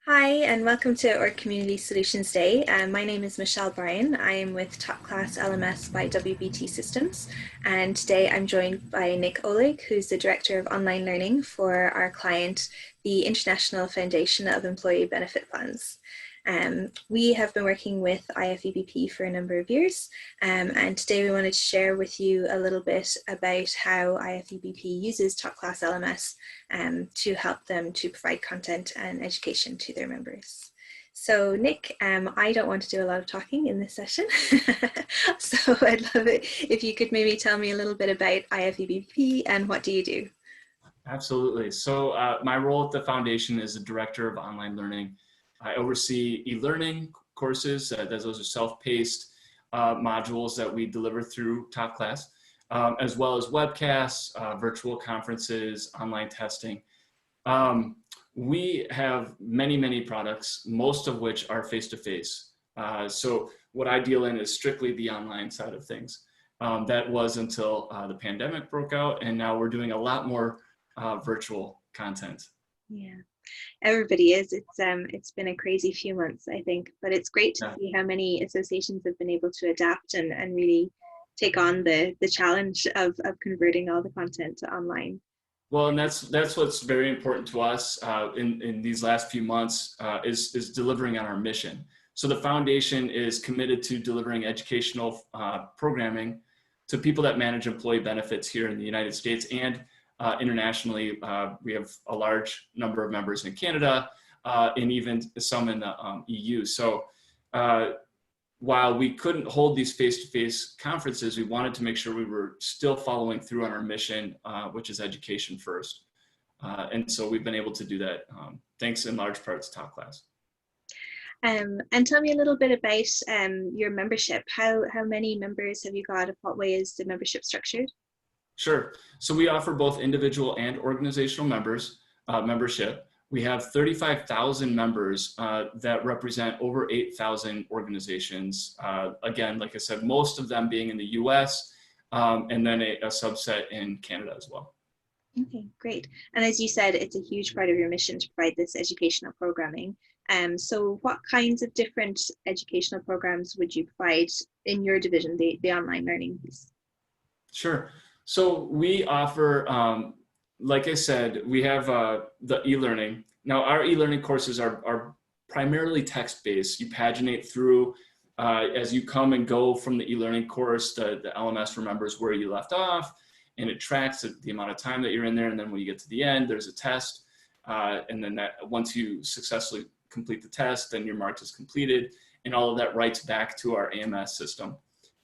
Hi, and welcome to our Community Solutions Day. My name is Michelle Bryan. I am with Top Class LMS by WBT Systems, and today I'm joined by Nick Oleg, who's the Director of Online Learning for our client, the International Foundation of Employee Benefit Plans. We have been working with IFEBP for a number of years, and today we wanted to share with you a little bit about how IFEBP uses Top Class LMS to help them to provide content and education to their members. So Nick, I don't want to do a lot of talking in this session, so I'd love it if you could maybe tell me a little bit about IFEBP and what do you do? Absolutely. So my role at the foundation is the Director of Online Learning. I oversee e-learning courses, those are self-paced modules that we deliver through Top Class, as well as webcasts, virtual conferences, online testing. We have many products, most of which are face-to-face. So what I deal in is strictly the online side of things. That was until the pandemic broke out, and now we're doing a lot more virtual content. Yeah, everybody is. It's been a crazy few months, I think, but it's great to see how many associations have been able to adapt and really take on the challenge of converting all the content to online. Well, and that's what's very important to us in these last few months is delivering on our mission. So the foundation is committed to delivering educational programming to people that manage employee benefits here in the United States and internationally. We have a large number of members in Canada and even some in the EU. So while we couldn't hold these face-to-face conferences, we wanted to make sure we were still following through on our mission, which is education first. And so we've been able to do that thanks in large part to Top Class. And tell me a little bit about your membership. How many members have you got? What way is the membership structured? Sure. So we offer both individual and organizational membership. We have 35,000 members that represent over 8,000 organizations. Again, like I said, most of them being in the US and then a subset in Canada as well. Okay, great. And as you said, it's a huge part of your mission to provide this educational programming. So what kinds of different educational programs would you provide in your division, the online learning piece? Sure. So we offer, like I said, we have the e-learning. Now our e-learning courses are primarily text-based. You paginate through as you come and go from the e-learning course, the LMS remembers where you left off and it tracks the amount of time that you're in there. And then when you get to the end, there's a test. And then once you successfully complete the test, then you're marked as completed, and all of that writes back to our AMS system.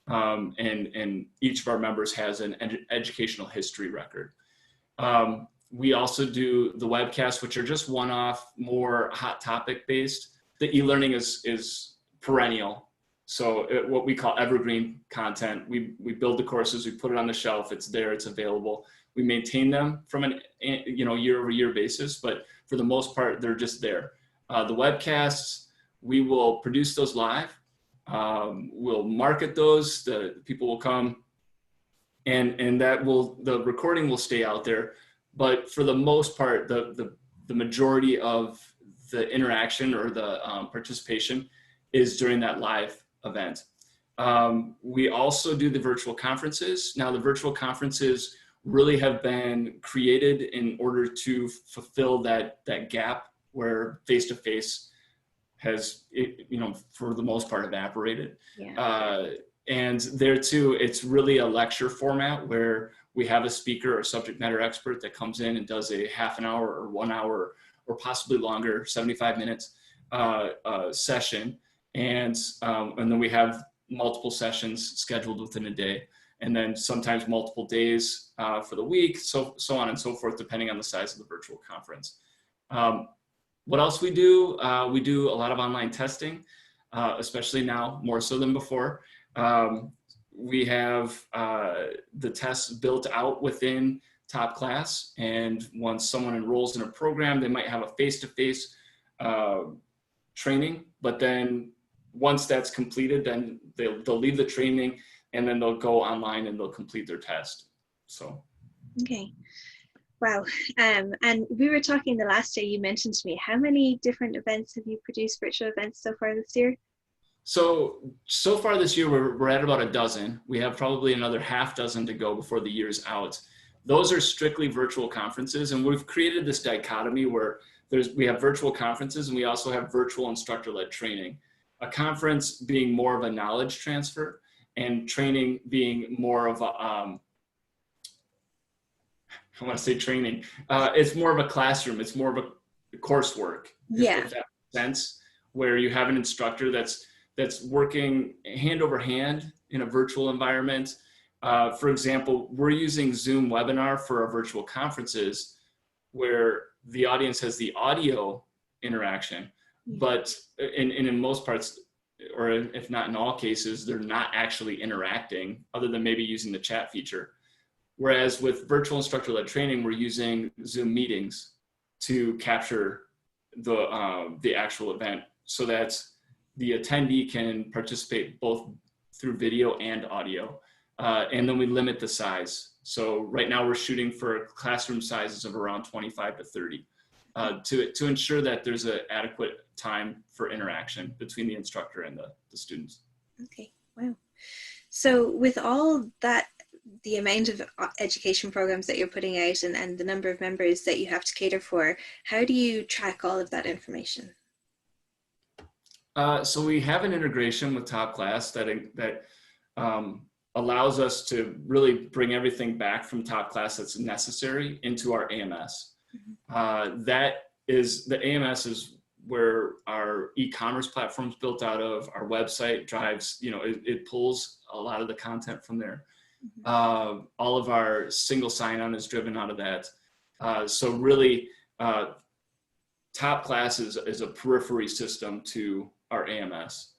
And each of our members has an educational history record. We also do the webcasts, which are just one-off, more hot topic based. The e-learning is perennial. So what we call evergreen content. We build the courses, we put it on the shelf, it's there, it's available. We maintain them from an year-over-year basis, but for the most part, they're just there. The webcasts, we will produce those live. We'll market those, the people will come and the recording will stay out there. But for the most part, the majority of the interaction or the participation is during that live event. We also do the virtual conferences. Now the virtual conferences really have been created in order to fulfill that gap where face-to-face has, for the most part, evaporated. Yeah. And there too, it's really a lecture format where we have a speaker or subject matter expert that comes in and does a half an hour or 1 hour or possibly longer, 75 minutes session. And then we have multiple sessions scheduled within a day, and then sometimes multiple days for the week, so on and so forth, depending on the size of the virtual conference. What else we do? We do a lot of online testing, especially now, more so than before. We have the tests built out within Top Class, and once someone enrolls in a program, they might have a face-to-face training, but then once that's completed, then they'll leave the training and then they'll go online and they'll complete their test. So. Okay. Wow. And we were talking the last day, you mentioned to me, how many different events have you produced, virtual events so far this year? So far this year, we're at about a dozen. We have probably another half dozen to go before the year's out. Those are strictly virtual conferences, and we've created this dichotomy where we have virtual conferences and we also have virtual instructor-led training. A conference being more of a knowledge transfer, and training being more of a I want to say training. It's more of a classroom. It's more of a coursework, Yeah. if that makes sense, where you have an instructor that's working hand over hand in a virtual environment. For example, we're using Zoom webinar for our virtual conferences where the audience has the audio interaction, but in most parts, or if not in all cases, they're not actually interacting other than maybe using the chat feature. Whereas with virtual instructor-led training, we're using Zoom meetings to capture the actual event so that the attendee can participate both through video and audio. And then we limit the size. So right now we're shooting for classroom sizes of around 25 to 30 to ensure that there's an adequate time for interaction between the instructor and the students. Okay, wow. So with all that, the amount of education programs that you're putting out and the number of members that you have to cater for, how do you track all of that information? So we have an integration with Top Class that allows us to really bring everything back from Top Class that's necessary into our AMS. That is, the AMS is where our e-commerce platform is built out of. Our website drives, it pulls a lot of the content from there. All of our single sign-on is driven out of that. So really, Top Class is a periphery system to our AMS.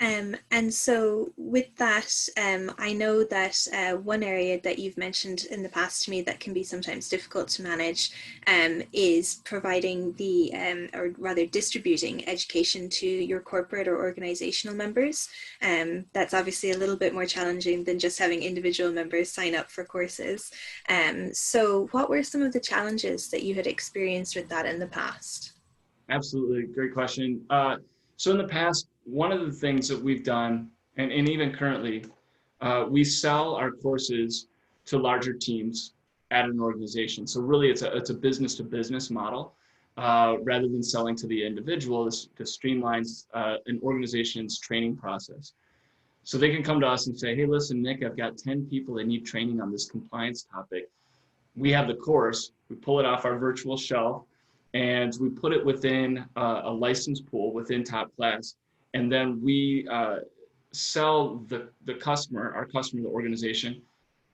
And so with that, I know that one area that you've mentioned in the past to me that can be sometimes difficult to manage is providing or rather distributing education to your corporate or organizational members. That's obviously a little bit more challenging than just having individual members sign up for courses. So what were some of the challenges that you had experienced with that in the past? Absolutely, great question. So in the past, one of the things that we've done, and even currently, we sell our courses to larger teams at an organization. So really, it's a business to business model rather than selling to the individual. This streamlines an organization's training process. So they can come to us and say, "Hey, listen, Nick, I've got 10 people that need training on this compliance topic. We have the course. We pull it off our virtual shelf, and we put it within a license pool within Top Class, and then we sell the customer, the organization,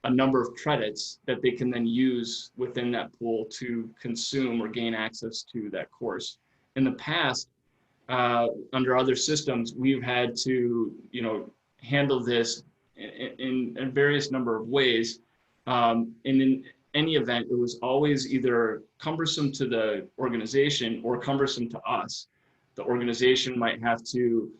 a number of credits that they can then use within that pool to consume or gain access to that course. In the past, under other systems, we've had to handle this in various number of ways, and in any event, it was always either cumbersome to the organization or cumbersome to us. The organization might have to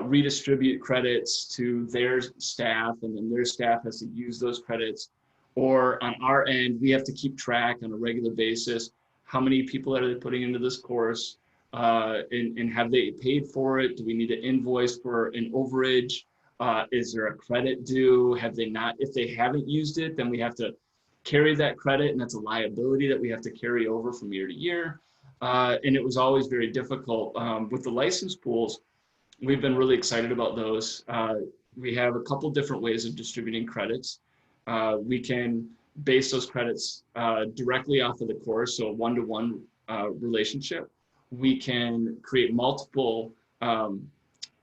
redistribute credits to their staff, and then their staff has to use those credits. Or on our end, we have to keep track on a regular basis. How many people are they putting into this course? And have they paid for it? Do we need to invoice for an overage? Is there a credit due? Have they not? If they haven't used it, then we have to carry that credit, and that's a liability that we have to carry over from year to year. And it was always very difficult. With the license pools, we've been really excited about those. We have a couple different ways of distributing credits. We can base those credits directly off of the course, so a one-to-one relationship. We can create multiple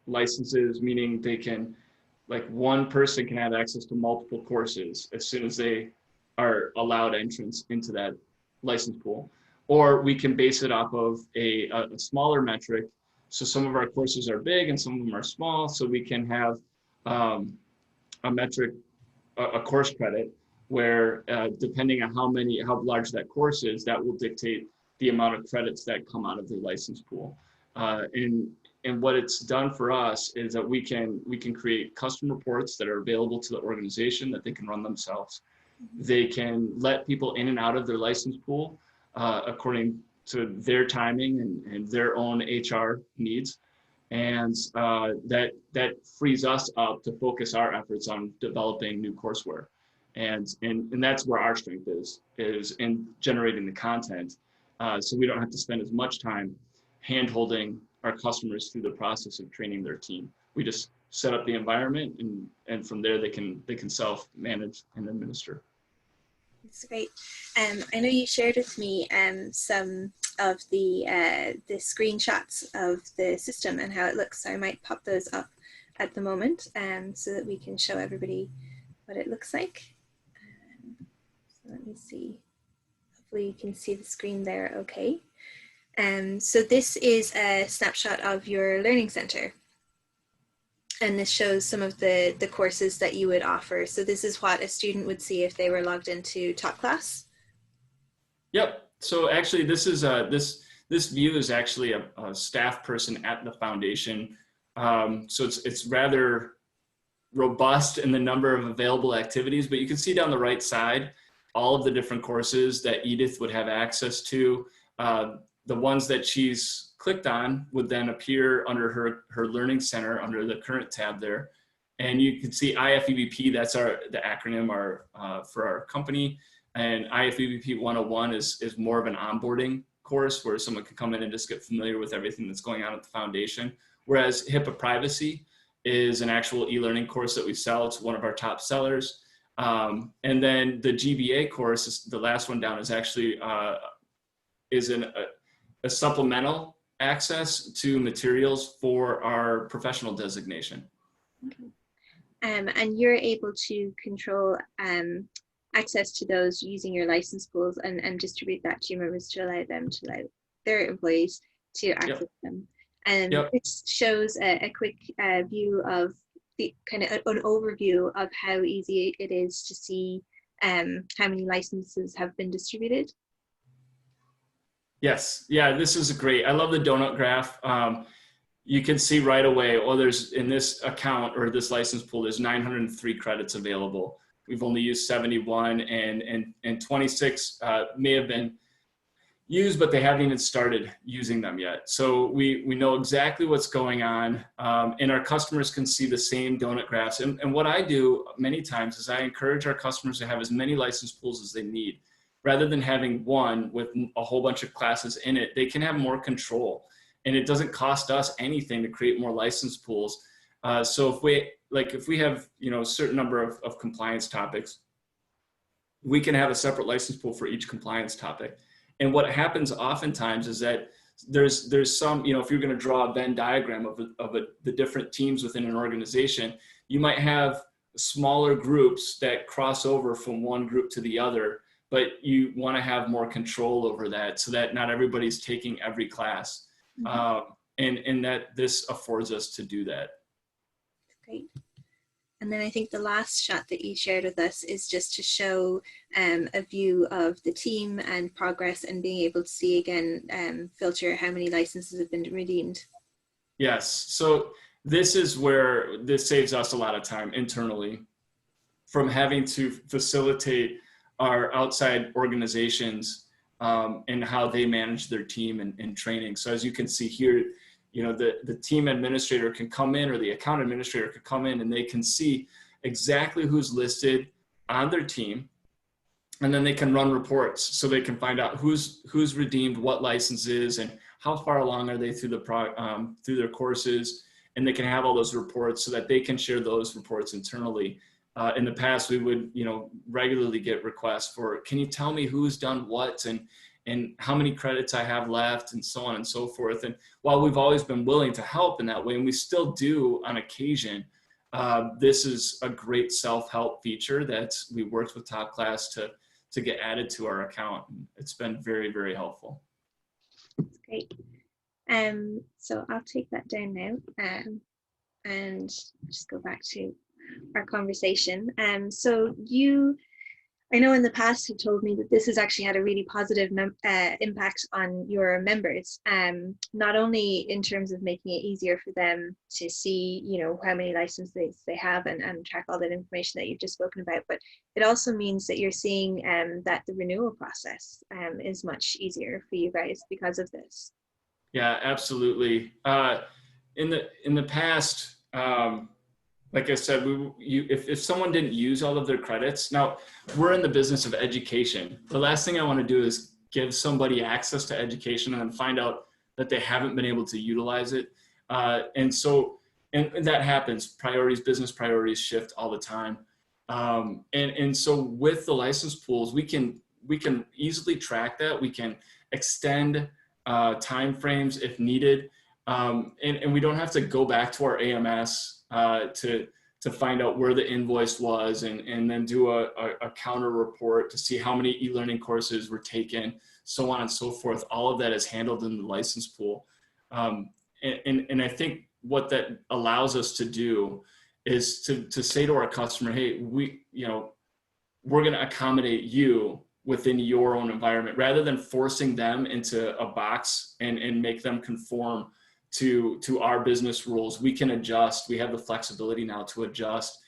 licenses, meaning they can, like, one person can have access to multiple courses as soon as they are allowed entrance into that license pool. Or we can base it off of a smaller metric. So some of our courses are big and some of them are small. So we can have a metric, a course credit, where depending on how large that course is, that will dictate the amount of credits that come out of the license pool. And what it's done for us is that we can create custom reports that are available to the organization that they can run themselves. They can let people in and out of their license pool according to their timing and their own HR needs. And that frees us up to focus our efforts on developing new courseware. And that's where our strength is in generating the content. So we don't have to spend as much time hand-holding our customers through the process of training their team. We just set up the environment, and from there they can self-manage and administer. That's great. I know you shared with me some of the screenshots of the system and how it looks. So I might pop those up at the moment so that we can show everybody what it looks like. So let me see. Hopefully you can see the screen there okay. So this is a snapshot of your learning center. And this shows some of the courses that you would offer. So this is what a student would see if they were logged into Top Class. Yep. So actually, this is this view is actually a staff person at the foundation. So it's rather robust in the number of available activities, but you can see down the right side all of the different courses that Edith would have access to. The ones that she's clicked on would then appear under her learning center under the current tab there. And you can see IFEBP, that's the acronym for our company. And IFEBP 101 is more of an onboarding course where someone can come in and just get familiar with everything that's going on at the foundation. Whereas HIPAA privacy is an actual e-learning course that we sell. It's one of our top sellers. And then the GBA course, the last one down, is actually a supplemental access to materials for our professional designation. Okay. And you're able to control access to those using your license pools and distribute that to your members to allow their employees to access them. And this shows a quick view of the kind of an overview of how easy it is to see how many licenses have been distributed. Yes, yeah, this is great. I love the donut graph. You can see right away, there's in this account or this license pool, there's 903 credits available. We've only used 71 and 26 may have been used, but they haven't even started using them yet. So we know exactly what's going on, and our customers can see the same donut graphs. And what I do many times is I encourage our customers to have as many license pools as they need. Rather than having one with a whole bunch of classes in it, they can have more control. And it doesn't cost us anything to create more license pools. So if we have a certain number of compliance topics, we can have a separate license pool for each compliance topic. And what happens oftentimes is that there's some, if you're going to draw a Venn diagram of the different teams within an organization, you might have smaller groups that cross over from one group to the other, but you want to have more control over that so that not everybody's taking every class. Mm-hmm. And that this affords us to do that. Great. And then I think the last shot that you shared with us is just to show a view of the team and progress and being able to see again, filter how many licenses have been redeemed. Yes, so this is where this saves us a lot of time internally from having to facilitate our outside organizations and how they manage their team and training. So as you can see here, the team administrator can come in, or the account administrator could come in, and they can see exactly who's listed on their team. And then they can run reports so they can find out who's redeemed what licenses and how far along are they through through their courses. And they can have all those reports so that they can share those reports internally. In the past, we would, regularly get requests for, can you tell me who's done what and how many credits I have left and so on and so forth. And while we've always been willing to help in that way, and we still do on occasion, this is a great self-help feature that we worked with Top Class to get added to our account. It's been very, very helpful. That's great. So I'll take that down now and just go back to our conversation. So you I know in the past you told me that this has actually had a really positive impact on your members, not only in terms of making it easier for them to see, you know, how many licenses they have and track all that information that you've just spoken about, but it also means that you're seeing that the renewal process is much easier for you guys because of this. Yeah, absolutely. In the past, like I said, if someone didn't use all of their credits, now we're in the business of education. The last thing I want to do is give somebody access to education and then find out that they haven't been able to utilize it. And that happens. Business priorities shift all the time. And so with the license pools, we can easily track that. We can extend timeframes if needed. And we don't have to go back to our AMS to find out where the invoice was and then do a counter report to see how many e-learning courses were taken, so on and so forth. All of that is handled in the license pool. And I think what that allows us to do is to say to our customer, hey, we're going to accommodate you within your own environment rather than forcing them into a box and make them conform to our business rules. We can adjust. We have the flexibility now to adjust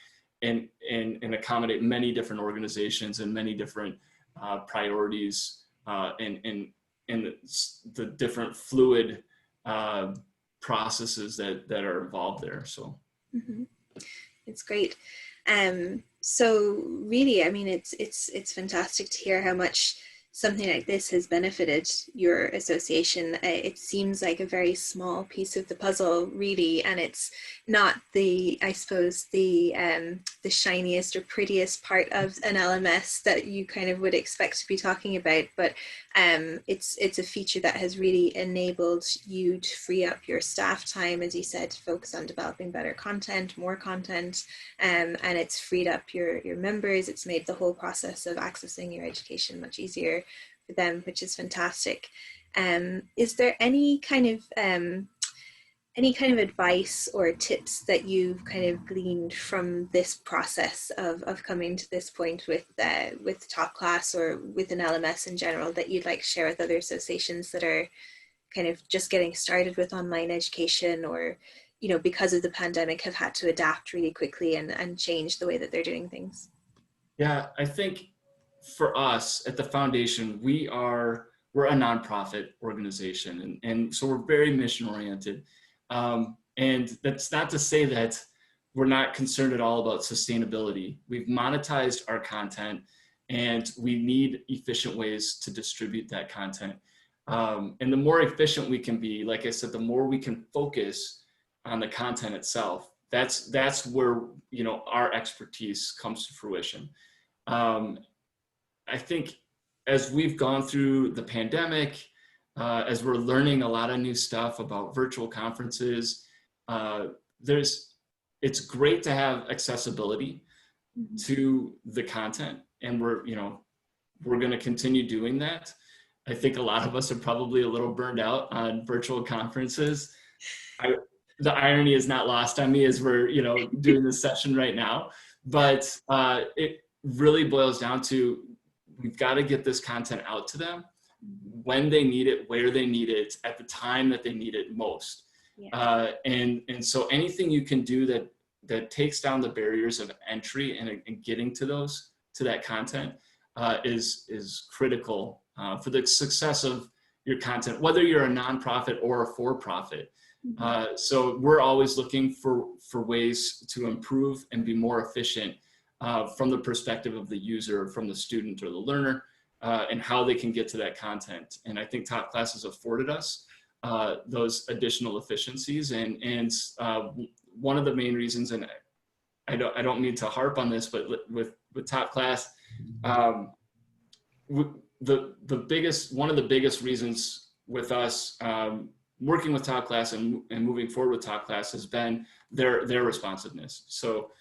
and accommodate many different organizations and many different priorities and the different fluid processes that are involved there. So mm-hmm. It's great. So really, I mean, it's fantastic to hear how much something like this has benefited your association. It seems like a very small piece of the puzzle, really, and it's not I suppose the shiniest or prettiest part of an LMS that you kind of would expect to be talking about, but it's a feature that has really enabled you to free up your staff time, as you said, to focus on developing better content, more content, and it's freed up your members. It's made the whole process of accessing your education much easier for them, which is fantastic. Is there any kind of advice or tips that you've kind of gleaned from this process of coming to this point with Top Class or with an LMS in general that you'd like to share with other associations that are kind of just getting started with online education, or, you know, because of the pandemic have had to adapt really quickly and change the way that they're doing things? Yeah, I think for us at the foundation, we're a nonprofit organization, and so we're very mission oriented. And that's not to say that we're not concerned at all about sustainability. We've monetized our content and we need efficient ways to distribute that content. And the more efficient we can be, like I said, the more we can focus on the content itself. That's where, you know, our expertise comes to fruition. I think as we've gone through the pandemic, as we're learning a lot of new stuff about virtual conferences, it's great to have accessibility to the content, and we're going to continue doing that. I think a lot of us are probably a little burned out on virtual conferences. The irony is not lost on me as we're doing this session right now, but it really boils down to, we've got to get this content out to them when they need it, where they need it, at the time that they need it most. Yeah. And so anything you can do that takes down the barriers of entry and getting to that content is critical for the success of your content, whether you're a nonprofit or a for-profit. Mm-hmm. So we're always looking for ways to improve and be more efficient from the perspective of the user, from the student or the learner, and how they can get to that content. And I think Top Class has afforded us those additional efficiencies. And one of the main reasons, and I don't mean to harp on this, but with Top Class, one of the biggest reasons with us working with Top Class and moving forward with Top Class has been their responsiveness. So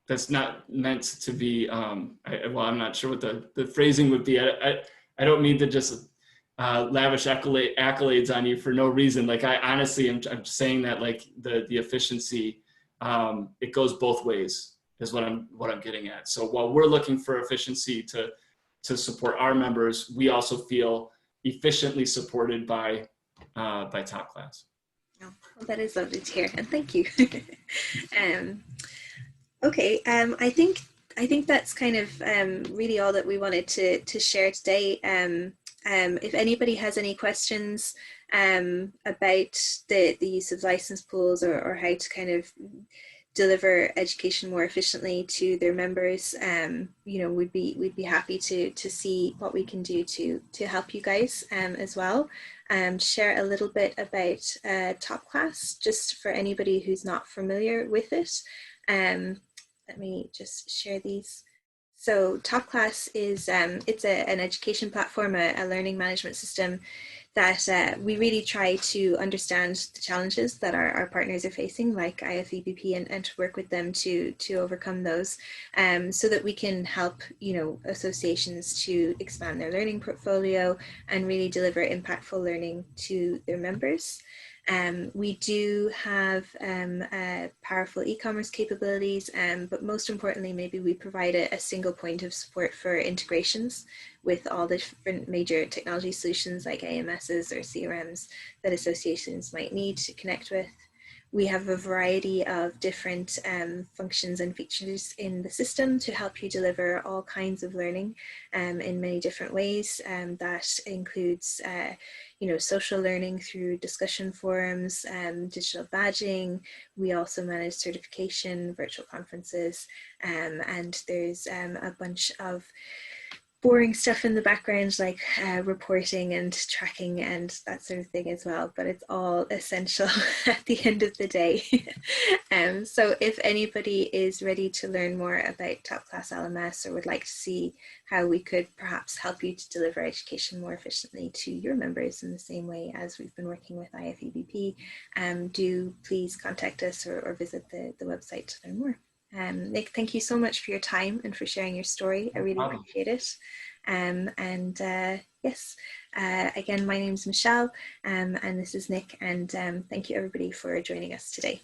that's not meant to be, I'm not sure what the phrasing would be. I don't mean to just lavish accolades on you for no reason. Like, I honestly, I'm saying that, like, the efficiency, it goes both ways. is what I'm getting at. So while we're looking for efficiency to support our members, we also feel efficiently supported by Top Class. Oh, well, that is lovely to hear, and thank you. um, okay, I think that's kind of really all that we wanted to share today. If anybody has any questions about the use of license pools, or how to kind of deliver education more efficiently to their members, you know, we'd be happy to see what we can do to help you guys as well. Share a little bit about Top Class, just for anybody who's not familiar with it. Let me just share these. So Top Class is an education platform, a learning management system that we really try to understand the challenges that our partners are facing, like IFEBP, and to work with them to overcome those, so that we can help, you know, associations to expand their learning portfolio and really deliver impactful learning to their members. We do have powerful e-commerce capabilities, but most importantly, maybe we provide a single point of support for integrations with all the different major technology solutions like AMSs or CRMs that associations might need to connect with. We have a variety of different functions and features in the system to help you deliver all kinds of learning in many different ways. That includes you know, social learning through discussion forums, digital badging. We also manage certification, virtual conferences, and there's a bunch of boring stuff in the background, like reporting and tracking and that sort of thing as well, but it's all essential at the end of the day. So if anybody is ready to learn more about Top Class LMS, or would like to see how we could perhaps help you to deliver education more efficiently to your members in the same way as we've been working with IFEBP, do please contact us, or visit the website to learn more. Nick, thank you so much for your time and for sharing your story. I really appreciate it. Yes, again, my name is Michelle, and this is Nick, and thank you everybody for joining us today.